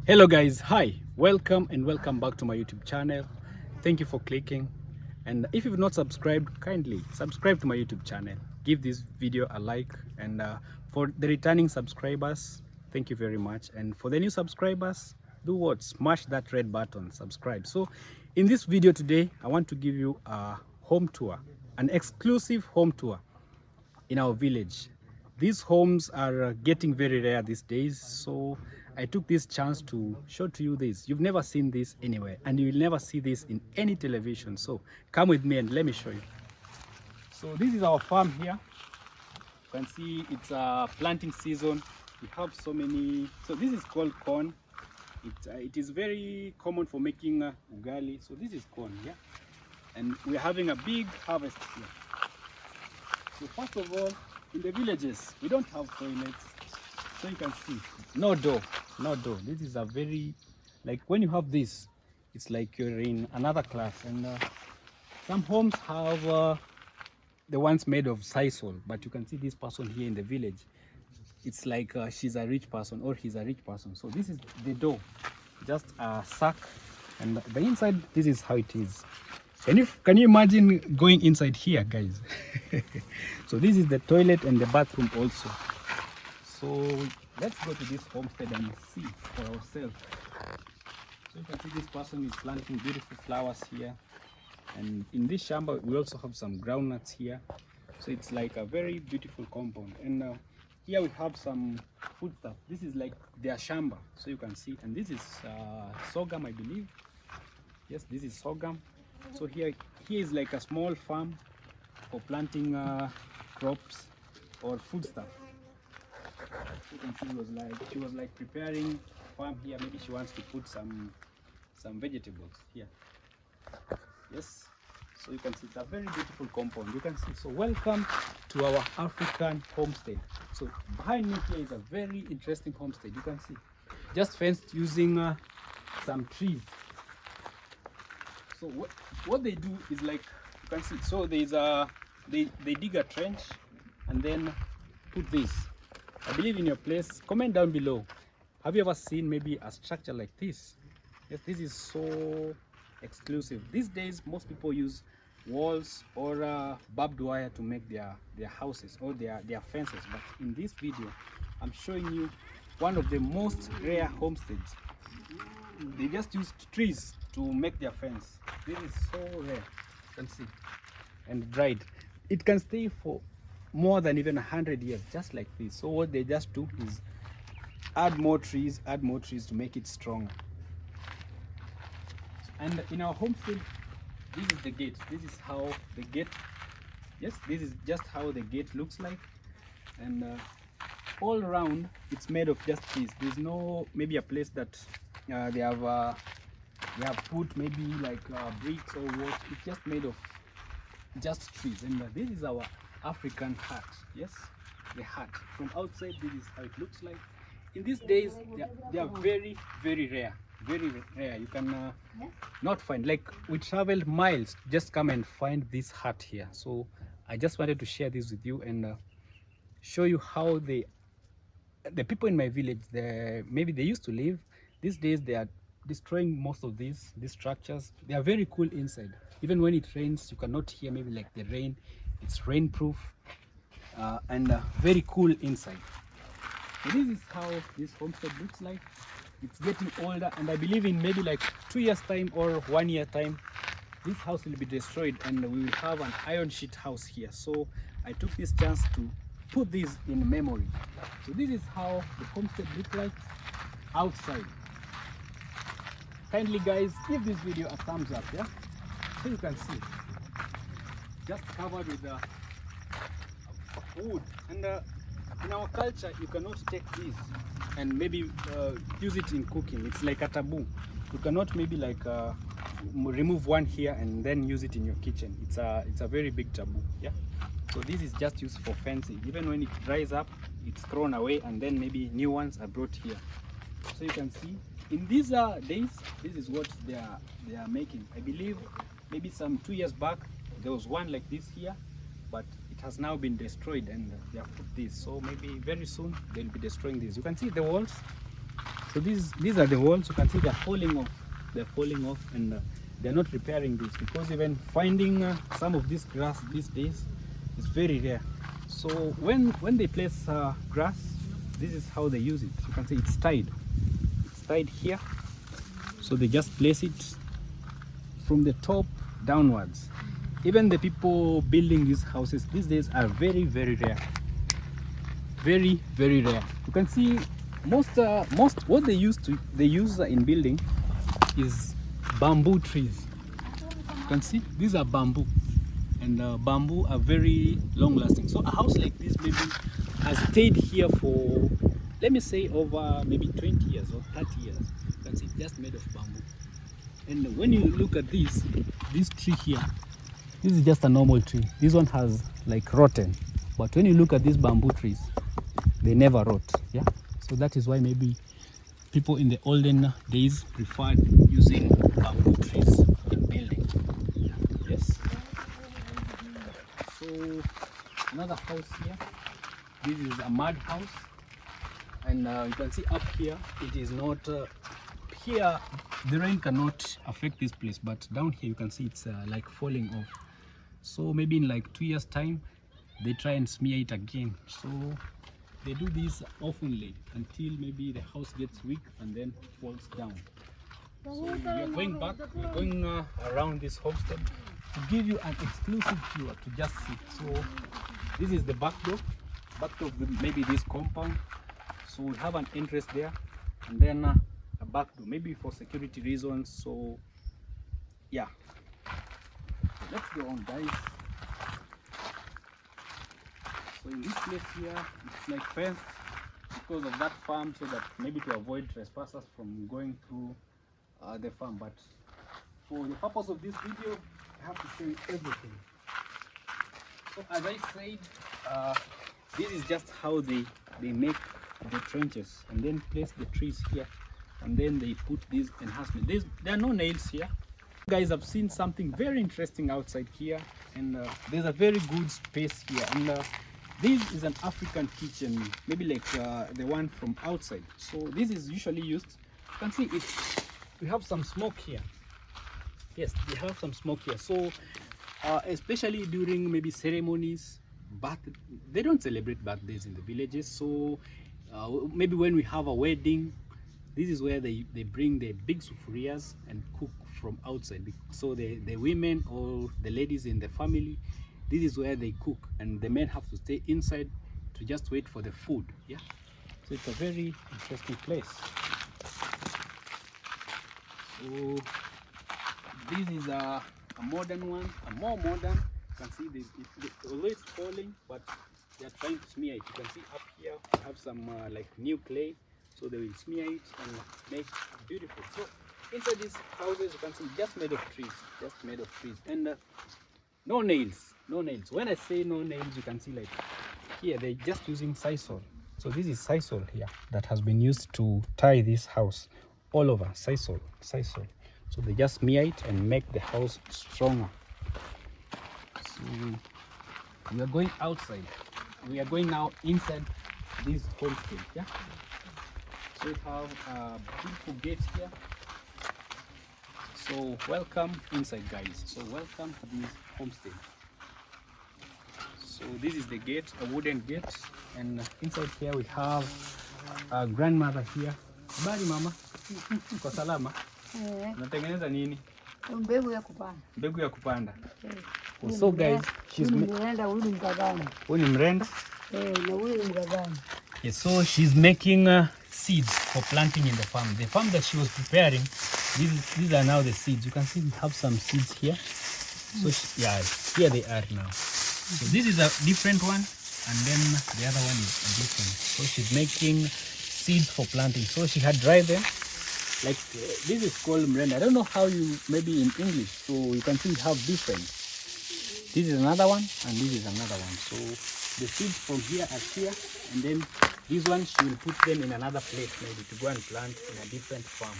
Hello guys, hi, welcome and welcome back to my YouTube channel. Thank you for clicking, and if you've not subscribed, kindly subscribe to my YouTube channel, give this video a like, and for the returning subscribers, thank you very much. And for the new subscribers, do what? Smash that red button, subscribe. So in this video today, I want to give you a home tour, an exclusive home tour in our village. These homes are getting very rare these days, so I took this chance to show to you this. You've never seen this anywhere, and you will never see this in any television. So come with me and let me show you. So this is our farm here. You can see it's a planting season. We have so many. So this is called corn. It is very common for making ugali. So this is corn, yeah, and we're having a big harvest here. So first of all, in the villages, we don't have toilets. So you can see, no door. This is a very, like when you have this, it's like you're in another class. And some homes have the ones made of sisal, but you can see this person here in the village. It's like she's a rich person or he's a rich person. So this is the door, just a sack. And the inside, this is how it is. Can you imagine going inside here, guys? So this is the toilet and the bathroom also. So let's go to this homestead and see for ourselves. So you can see this person is planting beautiful flowers here. And in this shamba, we also have some groundnuts here. So it's like a very beautiful compound. And here we have some food stuff. This is like their shamba, so you can see. And this is sorghum, I believe. Yes, this is sorghum. So here is like a small farm for planting crops or food stuff. You can see she was like preparing farm here. Maybe she wants to put some vegetables here. Yes, so you can see it's a very beautiful compound. You can see. So welcome to our African homestead. So behind me here is a very interesting homestead. You can see, just fenced using some trees. So what they do is, like you can see, so there's they dig a trench and then put this. I believe in your place, comment down below, have you ever seen maybe a structure like this? Yes, this is so exclusive. These days most people use walls or barbed wire to make their houses or their fences, but in this video I'm showing you one of the most rare homesteads. They just used trees to make their fence. This is so rare, you can see, and dried. It can stay for more than even 100 years, just like this. So what they just do is add more trees to make it stronger. And in our homestead, this is the gate. This is how the gate, yes, this is just how the gate looks like. And all around it's made of just trees. There's no maybe a place that they have put maybe like bricks or what. It's just made of just trees. And this is our African hut. Yes, the hut from outside. This is how it looks like. In these days they are very rare, very rare. You can not find, like we traveled miles just come and find this hut here. So I just wanted to share this with you and show you how the people in my village, maybe they used to live. These days they are destroying most of these structures. They are very cool inside. Even when it rains, you cannot hear maybe like the rain. It's rainproof and very cool inside. So this is how this homestead looks like. It's getting older, and I believe in maybe like 2 years time or 1 year time, this house will be destroyed and we will have an iron sheet house here. So I took this chance to put this in memory. So this is how the homestead looks like outside. Kindly guys, give this video a thumbs up, yeah, so you can see just covered with wood. And in our culture you cannot take this and maybe use it in cooking. It's like a taboo. You cannot maybe like remove one here and then use it in your kitchen. It's a very big taboo, yeah. So this is just used for fencing. Even when it dries up, it's thrown away and then maybe new ones are brought here. So you can see in these days, this is what they are making. I believe maybe some 2 years back there was one like this here, but it has now been destroyed and they have put this. So maybe very soon they'll be destroying this. You can see the walls. So these are the walls. You can see they're falling off. They're falling off, and they're not repairing this because even finding some of this grass these days is very rare. So when they place grass, this is how they use it. You can see it's tied. It's tied here. So they just place it from the top downwards. Even the people building these houses these days are very, very rare. Very, very rare. You can see most what they use in building is bamboo trees. You can see these are bamboo, and bamboo are very long lasting. So a house like this maybe has stayed here for, let me say, over maybe 20 years or 30 years. You can see it's just made of bamboo. And when you look at this tree here, this is just a normal tree. This one has like rotten, but when you look at these bamboo trees, they never rot. Yeah, so that is why maybe people in the olden days preferred using bamboo trees in building. Yes. So another house here. This is a mud house, and you can see up here it is not here. The rain cannot affect this place, but down here you can see it's like falling off. So maybe in like 2 years time they try and smear it again. So they do this oftenly until maybe the house gets weak and then falls down. So we are going back, we're going around this homestead to give you an exclusive tour to just see. So this is the back door of maybe this compound. So we have an entrance there, and then a back door, maybe for security reasons. So yeah, let's go on, guys. So in this place here, it's like fenced because of that farm, so that maybe to avoid trespassers from going through the farm. But for the purpose of this video, I have to show you everything. So as I said, this is just how they make the trenches, and then place the trees here, and then they put these enhancements. There are no nails here. Guys, I've seen something very interesting outside here, and there's a very good space here, and this is an African kitchen, maybe like the one from outside. So this is usually used. You can see we have some smoke here. Yes, we have some smoke here. So especially during maybe ceremonies, but they don't celebrate birthdays in the villages. So maybe when we have a wedding, this is where they bring the big sufurias and cook from outside. So the women or the ladies in the family, this is where they cook, and the men have to stay inside to just wait for the food. Yeah, so it's a very interesting place. So this is a modern one, a more modern. You can see although it's falling, but they are trying to smear it. You can see up here we have some like new clay, so they will smear it and make it beautiful. So inside these houses, you can see just made of trees, and no nails. When I say no nails, you can see like here they're just using sisal. So this is sisal here that has been used to tie this house all over. Sisal. So they just smear it and make the house stronger. So we are going outside. We are going now inside this homestead. Yeah. So we have a beautiful gate here. So welcome inside, guys. So welcome to this homestead. So this is the gate, a wooden gate, and inside here we have a grandmother here. Habari mama? Kwa salama? Unatengeneza nini? Mbegu ya kupanda. Mbegu ya kupanda. So guys, she's mrenda, huyu ni mgagani. Huyu ni mrenda? Na huyu ni mgagani. Yes, so she's making seeds for planting in the farm. The farm that she was preparing, these are now the seeds. You can see we have some seeds here. So yeah, here they are now. So this is a different one, and then the other one is a different. So she's making seeds for planting. So she had dried them. Like this is called mrenda. I don't know how you, maybe in English. So you can see we have different. This is another one, and this is another one. So the seeds from here are here, and then this one she will put them in another place, maybe to go and plant in a different farm.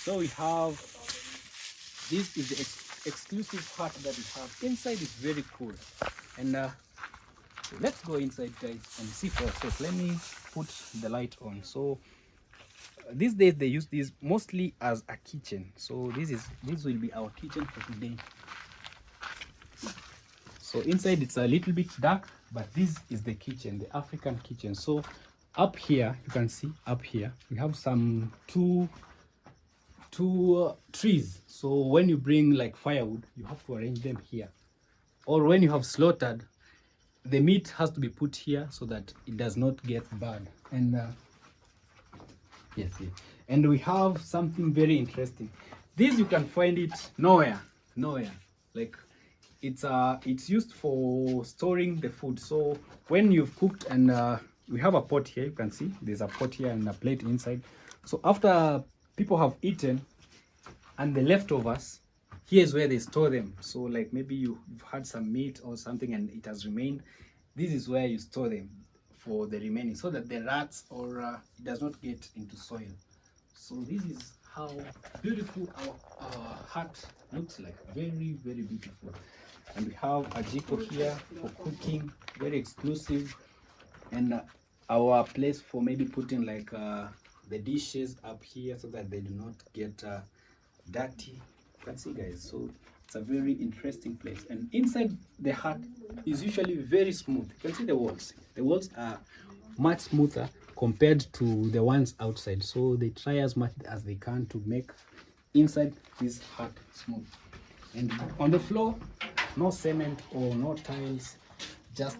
So we have, this is the exclusive part that we have. Inside is very cool, and let's go inside, guys, and see for ourselves. Let me put the light on. So these days they use this mostly as a kitchen. So this will be our kitchen for today. So inside it's a little bit dark, but this is the kitchen, the African kitchen. So up here, you can see up here we have some two trees. So when you bring like firewood, you have to arrange them here, or when you have slaughtered, the meat has to be put here so that it does not get bad. And yes, and we have something very interesting. This you can find it nowhere. Like it's used for storing the food. So when you've cooked, and we have a pot here, you can see there's a pot here and a plate inside. So after people have eaten and the leftovers, here's where they store them. So like maybe you've had some meat or something and it has remained, this is where you store them for the remaining, so that the rats or it does not get into soil. So this is how beautiful our hut looks like. Very, very beautiful. And we have a jiko here for cooking, very exclusive. And our place for maybe putting like the dishes up here so that they do not get dirty. You can see, guys, so it's a very interesting place. And inside the hut is usually very smooth. You can see the walls are much smoother compared to the ones outside. So they try as much as they can to make inside this hut smooth. And on the floor, no cement or no tiles, just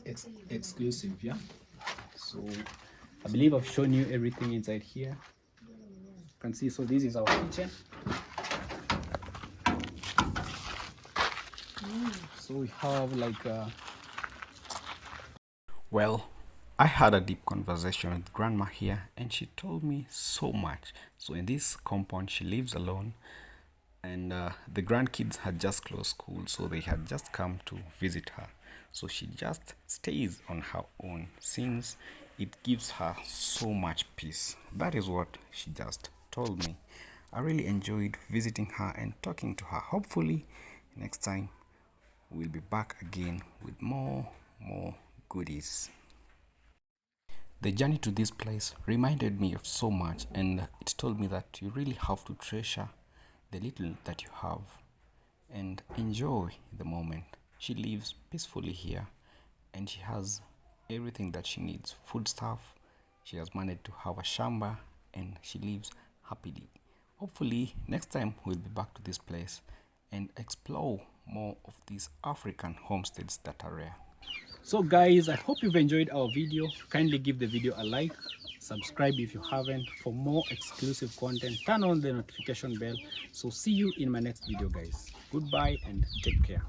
exclusive. Yeah, so I believe I've shown you everything inside here. You can see, so this is our kitchen. So we have like well, I had a deep conversation with grandma here, and she told me so much. So in this compound she lives alone, and the grandkids had just closed school, so they had just come to visit her. So she just stays on her own since it gives her so much peace. That is what she just told me. I really enjoyed visiting her and talking to her. Hopefully next time we'll be back again with more goodies. The journey to this place reminded me of so much, and it told me that you really have to treasure the little that you have and enjoy the moment. She lives peacefully here, and she has everything that she needs, food stuff. She has managed to have a shamba, and she lives happily. Hopefully next time we'll be back to this place and explore more of these African homesteads that are rare. So guys, I hope you've enjoyed our video. Kindly give the video a like, subscribe if you haven't for more exclusive content, turn on the notification bell. So see you in my next video, guys. Goodbye and take care.